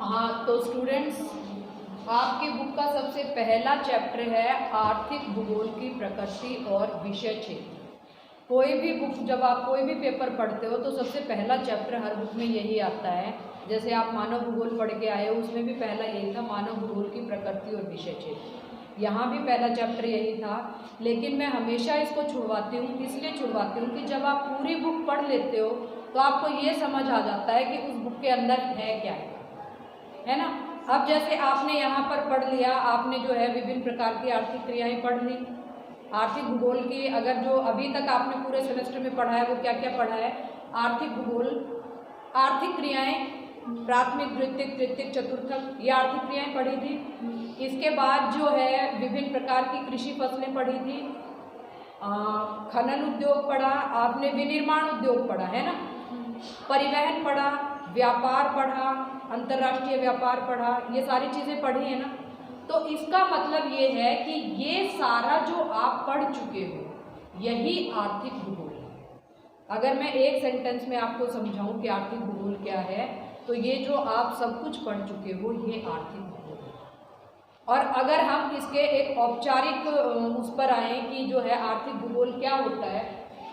हाँ, तो स्टूडेंट्स, आपके बुक का सबसे पहला चैप्टर है आर्थिक भूगोल की प्रकृति और विषय क्षेत्र। कोई भी बुक, जब आप कोई भी पेपर पढ़ते हो तो सबसे पहला चैप्टर हर बुक में यही आता है। जैसे आप मानव भूगोल पढ़ के आए हो, उसमें भी पहला यही था, मानव भूगोल की प्रकृति और विषय क्षेत्र। यहाँ भी पहला चैप्टर यही था, लेकिन मैं हमेशा इसको छुड़वाती हूँ। इसलिए छुड़वाती हूँ कि जब आप पूरी बुक पढ़ लेते हो तो आपको ये समझ आ जाता है कि उस बुक के अंदर है क्या है ना। अब जैसे आपने यहाँ पर पढ़ लिया, आपने जो है विभिन्न प्रकार की आर्थिक क्रियाएं पढ़ ली। आर्थिक भूगोल की अगर जो अभी तक आपने पूरे सेमेस्टर में पढ़ा है वो क्या क्या पढ़ा है? आर्थिक भूगोल, आर्थिक क्रियाएं, प्राथमिक, द्वितीयक, तृतीयक, चतुर्थक, ये आर्थिक क्रियाएं पढ़ी थी। इसके बाद जो है विभिन्न प्रकार की कृषि फसलें पढ़ी थी, खनन उद्योग पढ़ा आपने, विनिर्माण उद्योग पढ़ा है ना, परिवहन पढ़ा, व्यापार पढ़ा, अंतर्राष्ट्रीय व्यापार पढ़ा, ये सारी चीज़ें पढ़ी है ना। तो इसका मतलब ये है कि ये सारा जो आप पढ़ चुके हो यही आर्थिक भूगोल है। अगर मैं एक सेंटेंस में आपको समझाऊं कि आर्थिक भूगोल क्या है, तो ये जो आप सब कुछ पढ़ चुके हो ये आर्थिक भूगोल है। और अगर हम इसके एक औपचारिक उस पर आए कि जो है आर्थिक भूगोल क्या होता है,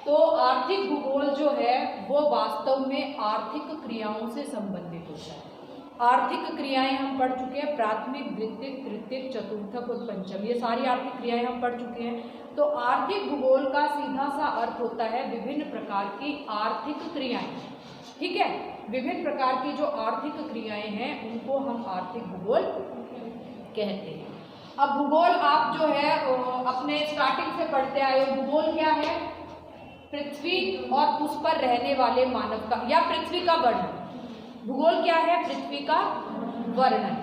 तो आर्थिक भूगोल जो है वो वास्तव में आर्थिक क्रियाओं से संबंधित होता है। आर्थिक क्रियाएं हम पढ़ चुके हैं, प्राथमिक, द्वितीयक, तृतीयक, चतुर्थक और पंचम, ये सारी आर्थिक क्रियाएं हम पढ़ चुके हैं। तो आर्थिक भूगोल का सीधा सा अर्थ होता है विभिन्न प्रकार की आर्थिक क्रियाएं। ठीक है, विभिन्न प्रकार की जो आर्थिक क्रियाएं हैं उनको हम आर्थिक भूगोल कहते हैं। अब भूगोल आप जो है अपने स्टार्टिंग से पढ़ते आए हो। भूगोल क्या है? पृथ्वी और उस पर रहने वाले मानव का या पृथ्वी का वर्णन। भूगोल क्या है? पृथ्वी का वर्णन।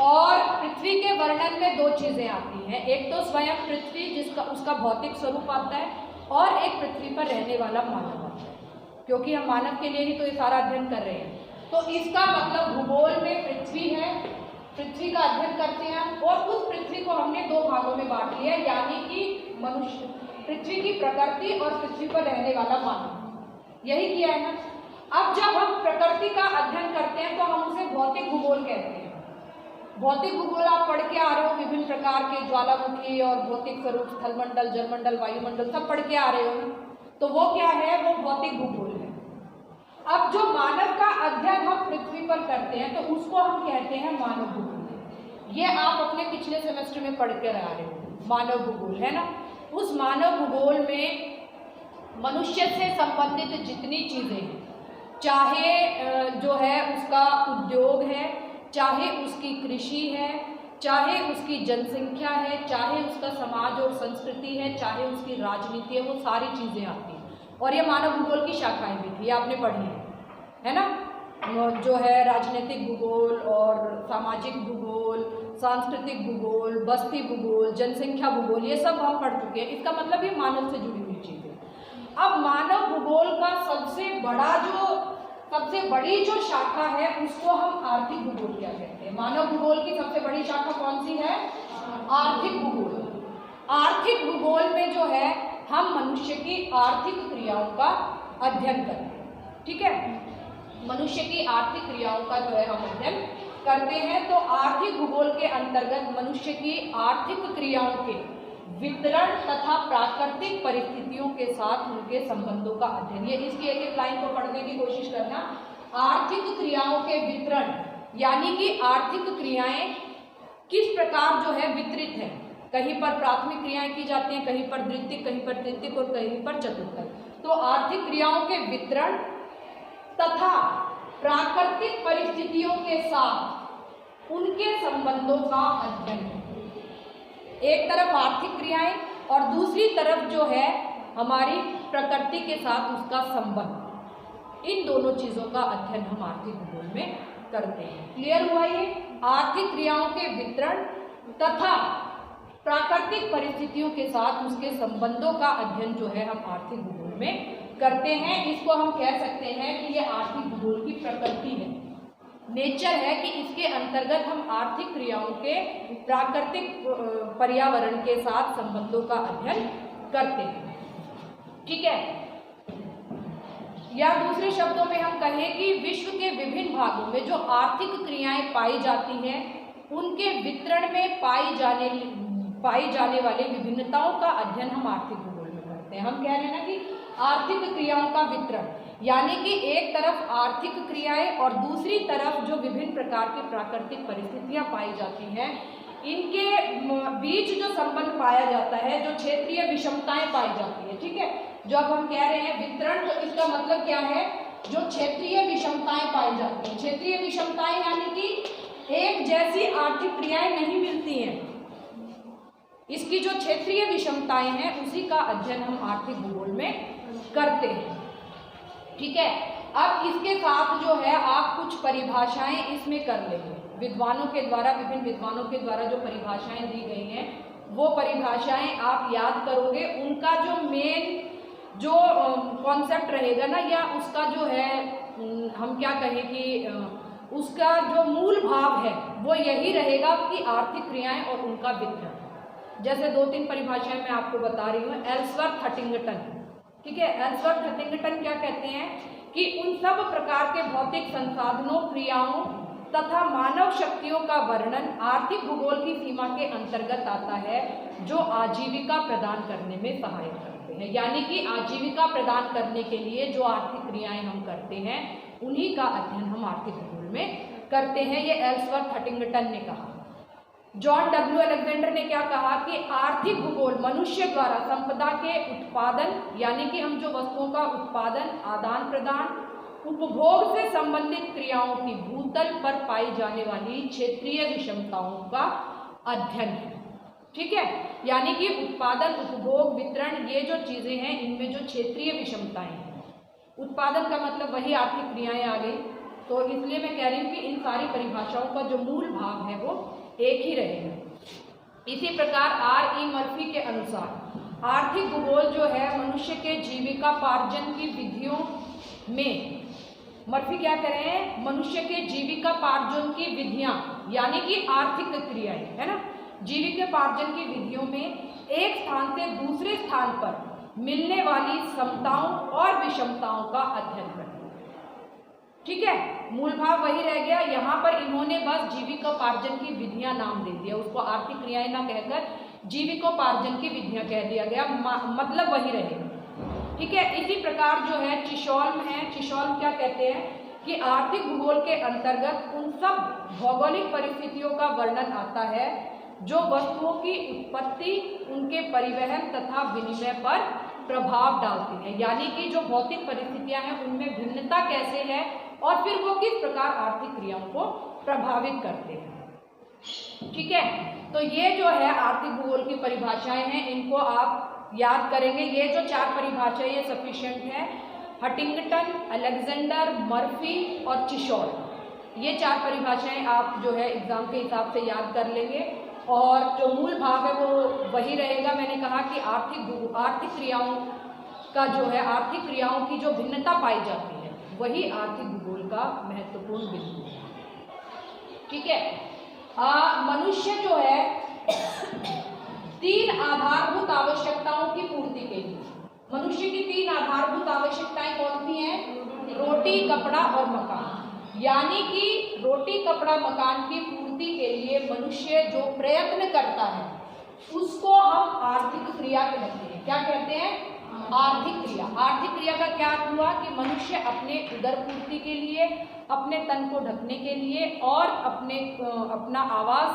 और पृथ्वी के वर्णन में दो चीजें आती हैं, एक तो स्वयं पृथ्वी जिसका उसका भौतिक स्वरूप आता है, और एक पृथ्वी पर रहने वाला मानव आता है, क्योंकि हम मानव के लिए ही तो ये सारा अध्ययन कर रहे हैं। तो इसका मतलब भूगोल में पृथ्वी है, पृथ्वी का अध्ययन करते हैं, और उस पृथ्वी को हमने दो भागों में बांट लिया, यानी कि मनुष्य, पृथ्वी की प्रकृति और पृथ्वी पर रहने वाला मानव, यही किया है ना। अब जब हम प्रकृति का अध्ययन करते हैं तो हम उसे भौतिक भूगोल कहते हैं। भौतिक भूगोल आप पढ़ के आ रहे हो, विभिन्न प्रकार के ज्वालामुखी और भौतिक स्वरूप, स्थलमंडल, जलमंडल, वायुमंडल सब पढ़ के आ रहे हो ना, तो वो क्या है? वो भौतिक भूगोल है। अब जो मानव का अध्ययन हम पृथ्वी पर करते हैं तो उसको हम कहते हैं मानव भूगोल। ये आप अपने पिछले सेमेस्टर में पढ़ कर आ रहे हो, मानव भूगोल है ना। उस मानव भूगोल में मनुष्य से संबंधित जितनी चीजें हैं, चाहे जो है उसका उद्योग है, चाहे उसकी कृषि है, चाहे उसकी जनसंख्या है, चाहे उसका समाज और संस्कृति है, चाहे उसकी राजनीति है, वो सारी चीज़ें आती हैं। और ये मानव भूगोल की शाखाएं भी थी, आपने पढ़ी है ना। जो है राजनीतिक भूगोल और सामाजिक भूगोल, सांस्कृतिक भूगोल, बस्ती भूगोल, जनसंख्या भूगोल, ये सब हम पढ़ चुके हैं। इसका मतलब ये मानव से जुड़ी हुई चीज़ है। अब मानव भूगोल का सबसे बड़ी जो शाखा है उसको हम आर्थिक भूगोल क्या कहते हैं? मानव भूगोल की सबसे बड़ी शाखा कौन सी है? आर्थिक भूगोल। आर्थिक भूगोल में जो है हम मनुष्य की आर्थिक क्रियाओं का अध्ययन करते हैं। ठीक है, मनुष्य की आर्थिक क्रियाओं का जो है हम अध्ययन करते हैं। तो आर्थिक भूगोल के अंतर्गत मनुष्य की आर्थिक क्रियाओं के वितरण तथा प्राकृतिक परिस्थितियों के साथ उनके संबंधों का अध्ययन। ये इसकी एक एक लाइन को पढ़ने की कोशिश करना। आर्थिक क्रियाओं के वितरण, यानी कि आर्थिक क्रियाएं किस प्रकार जो है वितरित है। कहीं पर प्राथमिक क्रियाएं की जाती हैं, कहीं पर द्वितीयक, कहीं पर तृतीयक और कहीं पर चतुर्थक। तो आर्थिक क्रियाओं के वितरण तथा प्राकृतिक परिस्थितियों के साथ उनके संबंधों का अध्ययन। एक तरफ आर्थिक क्रियाएं और दूसरी तरफ जो है हमारी प्रकृति के साथ उसका संबंध, इन दोनों चीजों का अध्ययन हम आर्थिक भूगोल में करते हैं। क्लियर हुआ ये? आर्थिक क्रियाओं के वितरण तथा प्राकृतिक परिस्थितियों के साथ उसके संबंधों का अध्ययन जो है हम आर्थिक भूगोल में करते हैं। इसको हम कह सकते हैं कि ये आर्थिक भूगोल की प्रकृति है, नेचर है, कि इसके अंतर्गत हम आर्थिक क्रियाओं के प्राकृतिक पर्यावरण के साथ संबंधों का अध्ययन करते हैं। ठीक है, या दूसरे शब्दों में हम कहें कि विश्व के विभिन्न भागों में जो आर्थिक क्रियाएं पाई जाती हैं उनके वितरण में पाई जाने वाले विभिन्नताओं का अध्ययन हम आर्थिक भूगोल में करते हैं। हम कह रहे हैं ना कि आर्थिक क्रियाओं का वितरण, यानी कि एक तरफ आर्थिक क्रियाएं और दूसरी तरफ जो विभिन्न प्रकार की प्राकृतिक परिस्थितियां पाई जाती हैं, इनके बीच जो संबंध पाया जाता है, जो क्षेत्रीय विषमताएं पाई जाती है। ठीक है, जो अब हम कह रहे हैं वितरण, तो इसका मतलब क्या है, जो क्षेत्रीय विषमताएं पाई जाती हैं। क्षेत्रीय विषमताएं यानी कि एक जैसी आर्थिक क्रियाएं नहीं मिलती हैं, इसकी जो क्षेत्रीय विषमताएं हैं उसी का अध्ययन हम आर्थिक भूगोल में करते हैं। ठीक है, अब इसके साथ जो है आप कुछ परिभाषाएं इसमें कर लेंगे। विद्वानों के द्वारा, विभिन्न विद्वानों के द्वारा जो परिभाषाएं दी गई हैं वो परिभाषाएं आप याद करोगे। उनका जो मेन जो कॉन्सेप्ट रहेगा ना, या उसका जो है हम क्या कहें कि उसका जो मूल भाव है वो यही रहेगा कि आर्थिक क्रियाएं और उनका वितरण। जैसे 2-3 परिभाषाएं मैं आपको बता रही हूँ। एल्सवर्थ हटिंगटन, ठीक है, एल्सवर्थ हटिंगटन क्या कहते हैं कि उन सब प्रकार के भौतिक संसाधनों, क्रियाओं तथा मानव शक्तियों का वर्णन आर्थिक भूगोल की सीमा के अंतर्गत आता है जो आजीविका प्रदान करने में सहायक करते हैं। यानी कि आजीविका प्रदान करने के लिए जो आर्थिक क्रियाएं हम करते हैं उन्हीं का अध्ययन हम आर्थिक भूगोल में करते हैं। ये एल्सवर्थ हटिंगटन ने कहा। जॉन डब्ल्यू अलेक्जेंडर ने क्या कहा कि आर्थिक भूगोल मनुष्य द्वारा संपदा के उत्पादन, यानी कि हम जो वस्तुओं का उत्पादन, आदान प्रदान, उपभोग से संबंधित क्रियाओं की भूतल पर पाई जाने वाली क्षेत्रीय विषमताओं का अध्ययन है। ठीक है, यानी कि उत्पादन, उपभोग, वितरण, ये जो चीजें हैं इनमें जो क्षेत्रीय विषमताएं हैं, उत्पादन का मतलब वही आर्थिक क्रियाएं आ गई, तो इसलिए मैं कह रही हूँ कि इन सारी परिभाषाओं का जो मूल भाव है वो एक ही रहेगा। इसी प्रकार R.E. मर्फी के अनुसार आर्थिक भूगोल जो है मनुष्य के जीविकापार्जन की विधियों में, मर्फी क्या कह रहे हैं, मनुष्य के जीविकापार्जन की विधियां यानी कि आर्थिक क्रियाएं, है ना, जीविकापार्जन की विधियों में एक स्थान से दूसरे स्थान पर मिलने वाली समताओं और विषमताओं का अध्ययन करते हैं। ठीक है, मूल भाव वही रह गया। यहाँ पर इन्होंने बस जीविकोपार्जन की विधियां नाम दे दिया, उसको आर्थिक क्रियाएं ना कहकर जीविकोपार्जन की विधियां कह दिया गया, मतलब वही रहेगा। ठीक है, इसी प्रकार जो है चिशॉल्म है। चिशॉल्म क्या कहते हैं कि आर्थिक भूगोल के अंतर्गत उन सब भौगोलिक परिस्थितियों का वर्णन आता है जो वस्तुओं की उत्पत्ति, उनके परिवहन तथा विनिमय पर प्रभाव डालती है। यानी कि जो भौतिक परिस्थितियां हैं उनमें भिन्नता कैसे है और फिर वो किस प्रकार आर्थिक क्रियाओं को प्रभावित करते हैं। ठीक है, तो ये जो है आर्थिक भूगोल की परिभाषाएं हैं, इनको आप याद करेंगे। ये जो 4 परिभाषाएं ये सफिशिएंट है। हटिंगटन, अलेक्जेंडर, मर्फी और चिशॉल, ये 4 परिभाषाएं आप जो है एग्जाम के हिसाब से याद कर लेंगे और जो मूल भाव है वो वही रहेगा। मैंने कहा कि आर्थिक क्रियाओं का जो है, आर्थिक क्रियाओं की जो भिन्नता पाई जाती है वही आर्थिक भूगोल का महत्वपूर्ण बिंदु है। ठीक है, मनुष्य जो है 3 आधारभूत आवश्यकताओं की पूर्ति के लिए, मनुष्य की 3 आधारभूत आवश्यकताएं कौन सी हैं? रोटी, कपड़ा और मकान। यानी कि रोटी, कपड़ा, मकान की पूर्ति के लिए मनुष्य जो प्रयत्न करता है उसको हम आर्थिक क्रिया कहते हैं। क्या कहते हैं? आर्थिक क्रिया। आर्थिक क्रिया का क्या अर्थ हुआ कि मनुष्य अपने उदर पूर्ति के लिए, अपने तन को ढकने के लिए और अपना आवास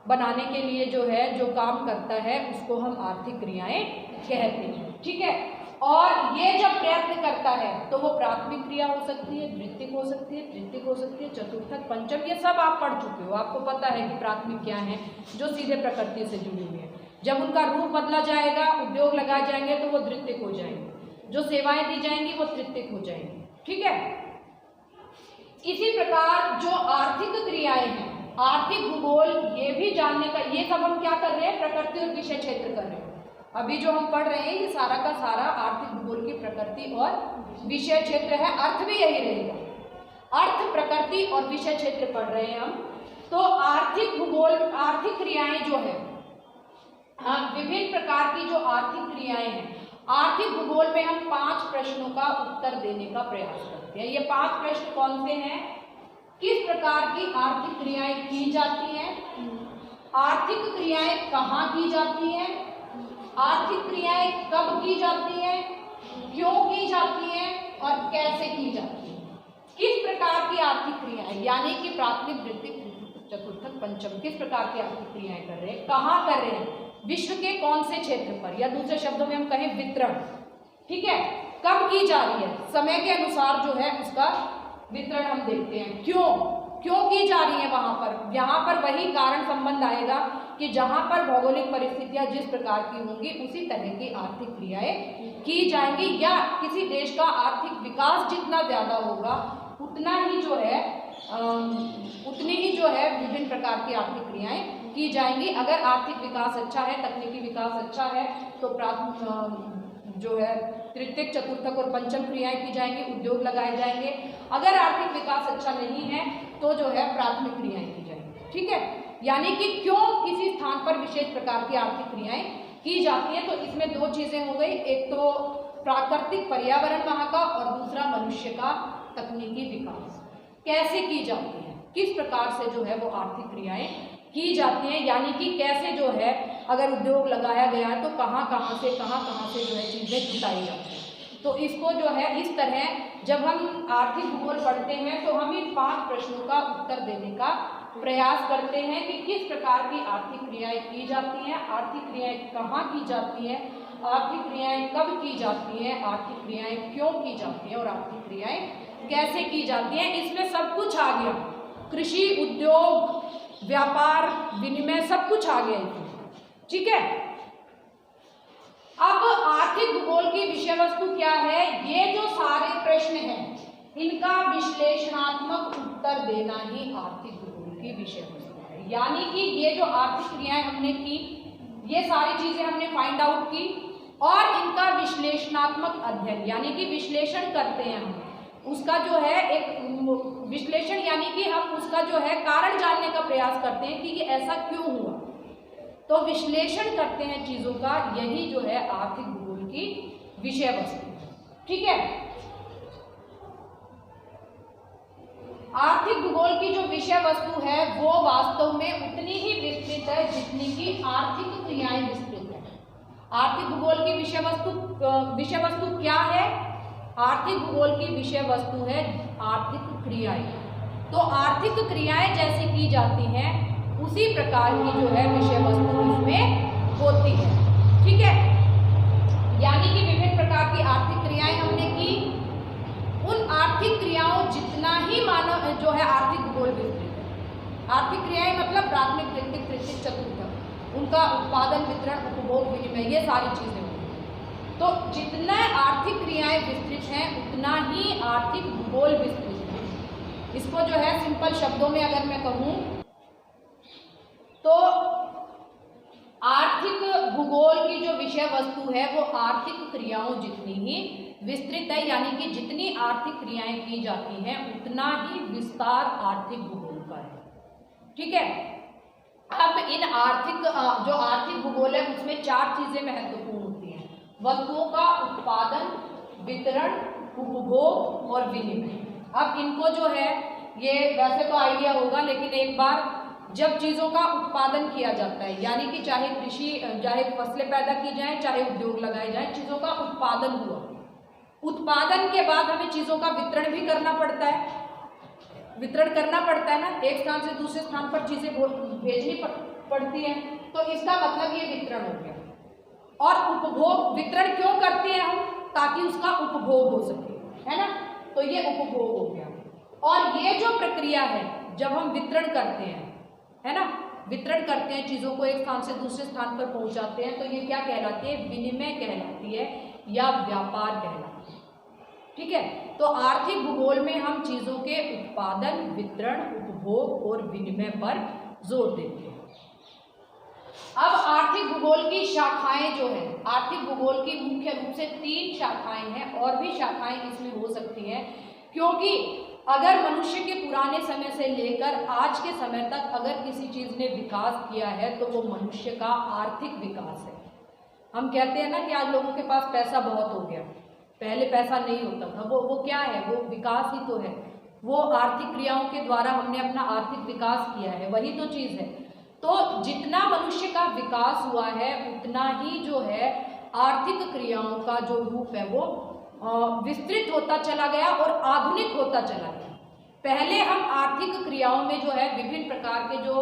बनाने के लिए जो है जो काम करता है उसको हम आर्थिक क्रियाएं कहते हैं। ठीक है, और ये जब प्रयत्न करता है तो वो प्राथमिक क्रिया हो सकती है, द्वितीयक हो सकती है, तृतीयक हो सकती है, चतुर्थक, पंचम, ये सब आप पढ़ चुके हो, आपको पता है कि प्राथमिक क्या है, जो सीधे प्रकृति से जुड़ी हुई है। जब उनका रूप बदला जाएगा, उद्योग लगाए जाएंगे तो वो द्वितीयक हो जाएंगे, जो सेवाएं दी जाएंगी वो तृतीयक हो जाएंगी। ठीक है, इसी प्रकार जो आर्थिक क्रियाएं हैं, आर्थिक भूगोल ये भी जानने का, ये सब हम क्या कर रहे हैं? प्रकृति और विषय क्षेत्र कर रहे हैं। अभी जो हम पढ़ रहे हैं ये सारा का सारा आर्थिक भूगोल की प्रकृति और विषय क्षेत्र है। अर्थ भी यही रहेगा, अर्थ, प्रकृति और विषय क्षेत्र पढ़ रहे हैं हम। तो आर्थिक भूगोल, आर्थिक क्रियाएं जो है, हाँ, विभिन्न प्रकार की जो आर्थिक क्रियाएं हैं आर्थिक भूगोल में हम 5 प्रश्नों का उत्तर देने का प्रयास करते हैं। ये 5 प्रश्न कौन से हैं? किस प्रकार की आर्थिक क्रियाएं की जाती हैं, आर्थिक क्रियाएं कहाँ की जाती हैं, आर्थिक क्रियाएं कब की जाती हैं, क्यों की जाती हैं और कैसे की जाती हैं। किस प्रकार की आर्थिक क्रियाएं, यानी कि प्राथमिक, द्वितीयक, चतुर्थक, पंचम, किस प्रकार की आर्थिक क्रियाएं कर रहे हैं, कहाँ कर रहे हैं, विश्व के कौन से क्षेत्र पर, या दूसरे शब्दों में हम कहें वितरण, ठीक है, कब की जा रही है, समय के अनुसार जो है उसका वितरण हम देखते हैं। क्यों की जा रही है वहां पर, यहाँ पर वही कारण संबंध आएगा कि जहां पर भौगोलिक परिस्थितियां जिस प्रकार की होंगी उसी तरह की आर्थिक क्रियाएं की जाएंगी, या किसी देश का आर्थिक विकास जितना ज्यादा होगा उतना ही जो है उतनी ही जो है विभिन्न प्रकार की आर्थिक क्रियाएं की जाएंगी। अगर आर्थिक विकास अच्छा है, तकनीकी विकास अच्छा है, तो जो है तृतीयक, चतुर्थक और पंचम क्रियाएं की जाएंगी, उद्योग लगाए जाएंगे। अगर आर्थिक विकास अच्छा नहीं है तो जो है प्राथमिक क्रियाएं की जाएंगी, ठीक है। यानी कि क्यों किसी स्थान पर विशेष प्रकार की आर्थिक क्रियाएं की जाती हैं, तो इसमें 2 चीजें हो गई, एक तो प्राकृतिक पर्यावरण वहां का और दूसरा मनुष्य का तकनीकी विकास। कैसे की जाती है, किस प्रकार से जो है वो आर्थिक क्रियाएं की जाती हैं, यानी कि कैसे जो है अगर उद्योग लगाया गया है तो कहाँ कहाँ से जो है चीजें जुटाई जाती हैं। तो इसको जो है इस तरह जब हम आर्थिक भूगोल पढ़ते हैं तो हम इन 5 प्रश्नों का उत्तर देने का प्रयास करते हैं कि किस प्रकार की आर्थिक क्रियाएं की जाती हैं, आर्थिक क्रियाएं कहाँ की जाती हैं, आर्थिक क्रियाएं कब की जाती हैं, आर्थिक क्रियाएं क्यों की जाती हैं और आर्थिक क्रियाएं कैसे की जाती हैं। इसमें सब कुछ आ गया, कृषि, उद्योग, व्यापार, विनिमय, सब कुछ आ गया इसमें, ठीक है। अब आर्थिक भूगोल की विषय वस्तु क्या है, ये जो सारे प्रश्न हैं इनका विश्लेषणात्मक उत्तर देना ही आर्थिक भूगोल की विषय वस्तु है। यानी कि ये जो आर्थिक क्रियाएं हमने की, ये सारी चीजें हमने फाइंड आउट की और इनका विश्लेषणात्मक अध्ययन, यानी कि विश्लेषण करते हैं हम उसका जो है एक विश्लेषण, यानी कि हम उसका जो है कारण जानने का प्रयास करते हैं कि ये ऐसा क्यों हुआ, तो विश्लेषण करते हैं चीजों का, यही जो है आर्थिक भूगोल की विषय वस्तु, ठीक है। आर्थिक भूगोल की जो विषय वस्तु है वो वास्तव में उतनी ही विस्तृत है जितनी की आर्थिक क्रियाएं विस्तृत है। आर्थिक भूगोल की विषय वस्तु क्या है, आर्थिक भूगोल की विषय वस्तु है आर्थिक क्रियाएं। तो आर्थिक क्रियाएं जैसे की जाती हैं उसी प्रकार की जो है विषय वस्तु इसमें होती है, ठीक है। यानी कि विभिन्न प्रकार की आर्थिक क्रियाएं हमने की, उन आर्थिक क्रियाओं जितना ही मानव जो है आर्थिक भूगोल विस्तृत है। आर्थिक क्रियाएं मतलब प्राथमिक, द्वितीयक, तृतीयक, चतुर्थक, उनका उत्पादन, वितरण, उपभोग, विनिमय, ये सारी चीजें। तो जितना आर्थिक क्रियाएं विस्तृत हैं उतना ही आर्थिक भूगोल विस्तृत है। इसको जो है सिंपल शब्दों में अगर मैं कहूँ तो आर्थिक भूगोल की जो विषय वस्तु है वो आर्थिक क्रियाओं जितनी ही विस्तृत है, यानी कि जितनी आर्थिक क्रियाएं की जाती हैं उतना ही विस्तार आर्थिक भूगोल का है, ठीक है। अब इन जो आर्थिक भूगोल है उसमें 4 चीजें महत्वपूर्ण होती हैं, वस्तुओं का उत्पादन, वितरण, उपभोग और विनिमय। अब इनको जो है ये वैसे तो आइडिया होगा, लेकिन एक बार जब चीज़ों का उत्पादन किया जाता है, यानी कि चाहे फसलें पैदा की जाएं, चाहे उद्योग लगाए जाएं, चीज़ों का उत्पादन हुआ, उत्पादन के बाद हमें चीज़ों का वितरण भी करना पड़ता है, वितरण करना पड़ता है ना, एक स्थान से दूसरे स्थान पर चीज़ें भेजनी पड़ती हैं, तो इसका मतलब ये वितरण हो गया। और उपभोग, वितरण क्यों करते हैं हम, ताकि उसका उपभोग हो सके, है ना, तो ये उपभोग हो गया। और ये जो प्रक्रिया है जब हम वितरण करते हैं, है ना, वितरण करते हैं, चीज़ों को एक स्थान से दूसरे स्थान पर पहुंचाते हैं, तो ये क्या कहलाती है, विनिमय कहलाती है या व्यापार कहलाती है, ठीक है। तो आर्थिक भूगोल में हम चीज़ों के उत्पादन, वितरण, उपभोग और विनिमय पर जोर देते हैं। अब आर्थिक भूगोल की शाखाएं जो है, आर्थिक भूगोल की मुख्य रूप से 3 शाखाएं हैं, और भी शाखाएं इसमें हो सकती हैं, क्योंकि अगर मनुष्य के पुराने समय से लेकर आज के समय तक अगर किसी चीज़ ने विकास किया है तो वो मनुष्य का आर्थिक विकास है। हम कहते हैं ना कि आज लोगों के पास पैसा बहुत हो गया, पहले पैसा नहीं होता था। वो क्या है, वो विकास ही तो है, वो आर्थिक क्रियाओं के द्वारा हमने अपना आर्थिक विकास किया है, वही तो चीज़ है। तो जितना मनुष्य का विकास हुआ है उतना ही जो है आर्थिक क्रियाओं का जो रूप है वो विस्तृत होता चला गया और आधुनिक होता चला गया। पहले हम आर्थिक क्रियाओं में जो है विभिन्न प्रकार के, जो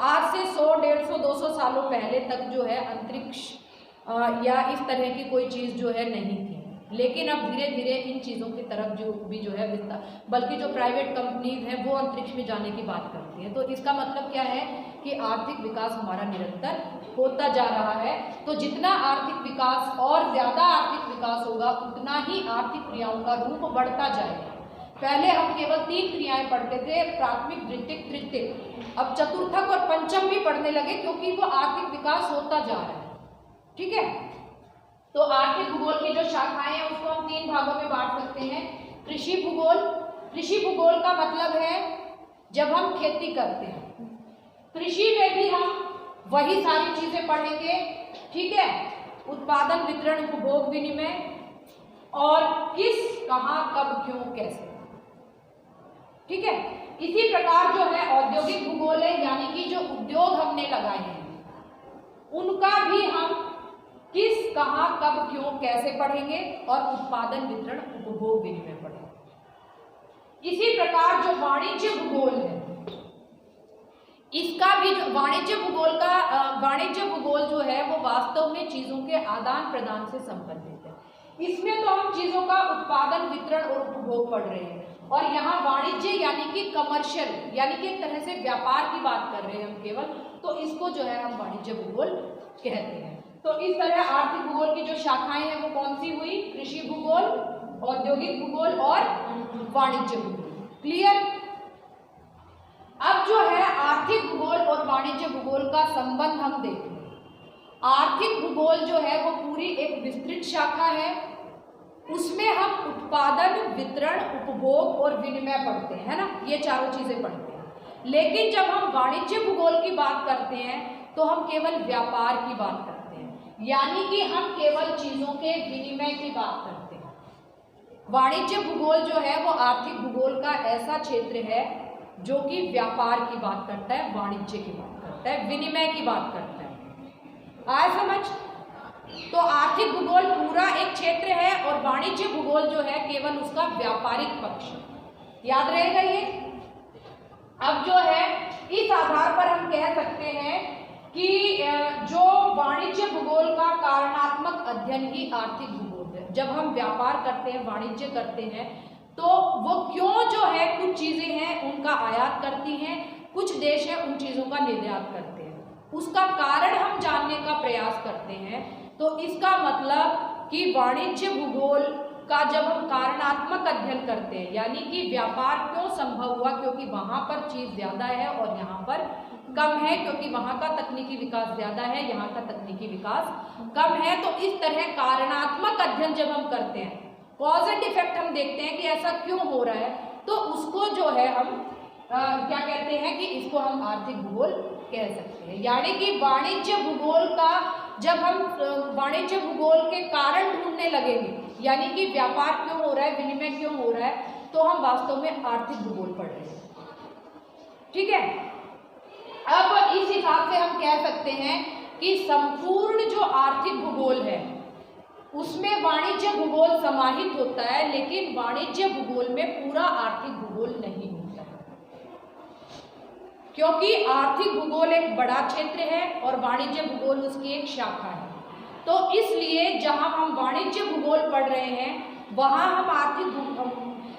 आज से 100, 150, 200 सालों पहले तक जो है अंतरिक्ष या इस तरह की कोई चीज़ जो है नहीं थी, लेकिन अब धीरे धीरे इन चीज़ों की तरफ जो है विस्तार, बल्कि जो प्राइवेट कंपनीज हैं वो अंतरिक्ष में जाने की बात करती हैं। तो इसका मतलब क्या है कि आर्थिक विकास हमारा निरंतर होता जा रहा है। तो जितना आर्थिक विकास और ज़्यादा आर्थिक विकास होगा उतना ही आर्थिक क्रियाओं का रूप बढ़ता जाएगा। पहले हम केवल 3 क्रियाएं पढ़ते थे, प्राथमिक, द्वितीयक, तृतीयक। अब चतुर्थक और पंचम भी पढ़ने लगे क्योंकि वो आर्थिक विकास होता जा रहा है। ठीक है, तो आर्थिक भूगोल की जो शाखाएं हैं उसको हम 3 भागों में बांट सकते हैं। कृषि भूगोल, कृषि भूगोल का मतलब है जब हम खेती करते हैं, कृषि में भी हम वही सारी चीजें पढ़ेंगे। ठीक है, उत्पादन, वितरण, उपभोग, विनिमय और किस, कहां, कब, क्यों, कैसे। ठीक है, इसी प्रकार जो है औद्योगिक भूगोल है, यानी कि जो उद्योग हमने लगाए हैं उनका भी हम किस, कहां, कब, क्यों, कैसे पढ़ेंगे और उत्पादन, वितरण, उपभोग, विनिमय पढ़ेंगे। इसी प्रकार जो वाणिज्य भूगोल है, इसका भी जो वाणिज्य भूगोल जो है वो वास्तव में चीजों के आदान प्रदान से संबंधित है। इसमें तो हम चीजों का उत्पादन, वितरण और उपभोग पढ़ रहे हैं, और यहाँ वाणिज्य यानी कि कमर्शियल, यानी कि एक तरह से व्यापार की बात कर रहे हैं हम केवल, तो इसको जो है हम वाणिज्य भूगोल कहते हैं। तो इस तरह आर्थिक भूगोल की जो शाखाएं हैं वो कौन सी हुई, कृषि भूगोल, औद्योगिक भूगोल और वाणिज्य भूगोल। क्लियर। अब जो है आर्थिक भूगोल और वाणिज्य भूगोल का संबंध हम देखें। आर्थिक भूगोल जो है वो पूरी एक विस्तृत शाखा है, उसमें हम उत्पादन, वितरण, उपभोग और विनिमय पढ़ते हैं, है ना, ये चारों चीजें पढ़ते हैं। लेकिन जब हम वाणिज्य भूगोल की बात करते हैं तो हम केवल व्यापार की बात करते हैं, यानी कि हम केवल चीजों के विनिमय की बात करते हैं। वाणिज्य भूगोल जो है वो आर्थिक भूगोल का ऐसा क्षेत्र है जो कि व्यापार की बात करता है, वाणिज्य की बात करता है, विनिमय की बात करता है। आए समझ। तो आर्थिक भूगोल पूरा एक क्षेत्र है और वाणिज्य भूगोल जो है केवल उसका व्यापारिक पक्ष। याद रहेगा ये। अब जो है इस आधार पर हम कह सकते हैं कि जो वाणिज्य भूगोल का कारणात्मक अध्ययन ही आर्थिक भूगोल है। जब हम व्यापार करते हैं, वाणिज्य करते हैं, तो वो क्यों जो है कुछ चीजें हैं उनका आयात करती हैं, कुछ देश है उन चीजों का निर्यात करते हैं, उसका कारण हम जानने का प्रयास करते हैं। तो इसका मतलब कि वाणिज्य भूगोल का जब हम कारणात्मक अध्ययन करते हैं, यानी कि व्यापार क्यों संभव हुआ, क्योंकि वहां पर चीज ज्यादा है और यहाँ पर कम है, क्योंकि वहां का तकनीकी विकास ज्यादा है, यहाँ का तकनीकी विकास कम है। तो इस तरह कारणात्मक अध्ययन जब हम करते हैं, कॉज एंड इफेक्ट हम देखते हैं कि ऐसा क्यों हो रहा है, तो उसको जो है हम क्या कहते हैं कि इसको हम आर्थिक भूगोल कह सकते हैं। यानी कि वाणिज्य भूगोल का जब हम वाणिज्य भूगोल के कारण ढूंढने लगेंगे, यानी कि व्यापार क्यों हो रहा है, विनिमय क्यों हो रहा है, तो हम वास्तव में आर्थिक भूगोल पढ़ रहे हैं। ठीक है। अब इस हिसाब से हम कह सकते हैं कि संपूर्ण जो आर्थिक भूगोल है उसमें वाणिज्य भूगोल समाहित होता है, लेकिन वाणिज्य भूगोल में पूरा आर्थिक भूगोल नहीं होता है, क्योंकि आर्थिक भूगोल एक बड़ा क्षेत्र है और वाणिज्य भूगोल उसकी एक शाखा है। तो इसलिए जहां हम वाणिज्य भूगोल पढ़ रहे हैं वहां हम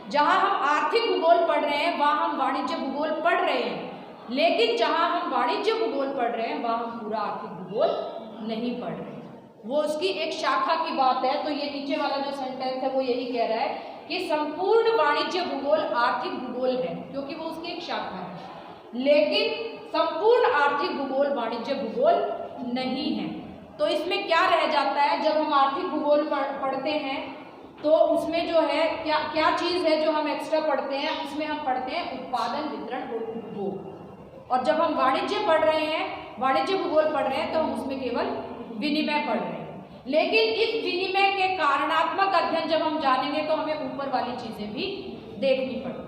जहां हम आर्थिक भूगोल पढ़ रहे हैं वहां हम वाणिज्य भूगोल पढ़ रहे हैं, लेकिन जहां हम वाणिज्य भूगोल पढ़ रहे हैं वहां हम पूरा आर्थिक भूगोल नहीं पढ़ रहे हैं, वो उसकी एक शाखा की बात है। तो ये नीचे वाला जो सेंटेंस है वो यही कह रहा है कि संपूर्ण वाणिज्य भूगोल आर्थिक भूगोल है, क्योंकि वो उसकी एक शाखा है, लेकिन संपूर्ण आर्थिक भूगोल वाणिज्य भूगोल नहीं है। तो इसमें क्या रह जाता है, जब हम आर्थिक भूगोल पढ़ते हैं तो उसमें जो है क्या चीज़ है जो हम एक्स्ट्रा पढ़ते हैं, उसमें हम पढ़ते हैं उत्पादन, वितरण और उपभोग। और जब हम वाणिज्य पढ़ रहे हैं, वाणिज्य भूगोल पढ़ रहे हैं, तो हम उसमें केवल विनिमय पढ़ रहे हैं। लेकिन इस विनिमय के कारणात्मक अध्ययन जब हम जानेंगे तो हमें ऊपर वाली चीजें भी देखनी पड़ेगी।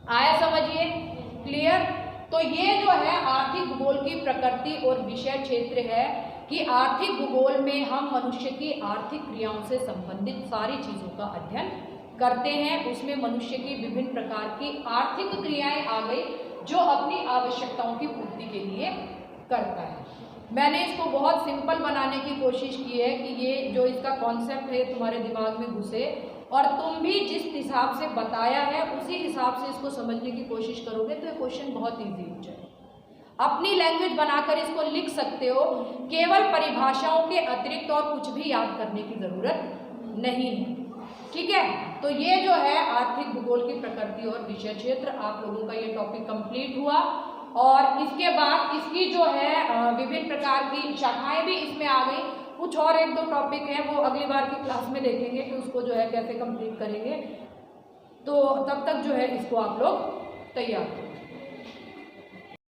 आया समझिए? क्लियर? तो ये जो है आर्थिक भूगोल की प्रकृति और विषय क्षेत्र है कि आर्थिक भूगोल में हम मनुष्य की आर्थिक क्रियाओं से संबंधित सारी चीजों का अध्ययन करते हैं। उसमें मनुष्य की विभिन्न प्रकार की आर्थिक क्रियाएं आ गई जो अपनी आवश्यकताओं की पूर्ति के लिए करता है। मैंने इसको बहुत सिंपल बनाने की कोशिश की है कि ये जो इसका कॉन्सेप्ट है तुम्हारे दिमाग में घुसे और तुम भी जिस हिसाब से बताया है उसी हिसाब से इसको समझने की कोशिश करोगे तो ये क्वेश्चन बहुत ईजी हो जाए। अपनी लैंग्वेज बनाकर इसको लिख सकते हो, केवल परिभाषाओं के अतिरिक्त और कुछ भी याद करने की जरूरत नहीं है। ठीक है, तो ये जो है आर्थिक भूगोल की प्रकृति और विषय क्षेत्र, आप लोगों का ये टॉपिक कंप्लीट हुआ। और इसके बाद इसकी जो है विभिन्न प्रकार की शाखाएं भी इसमें आ गई। कुछ और एक दो टॉपिक हैं वो अगली बार की क्लास में देखेंगे कि उसको जो है कैसे कंप्लीट करेंगे। तो तब तक जो है इसको आप लोग तैयार करें।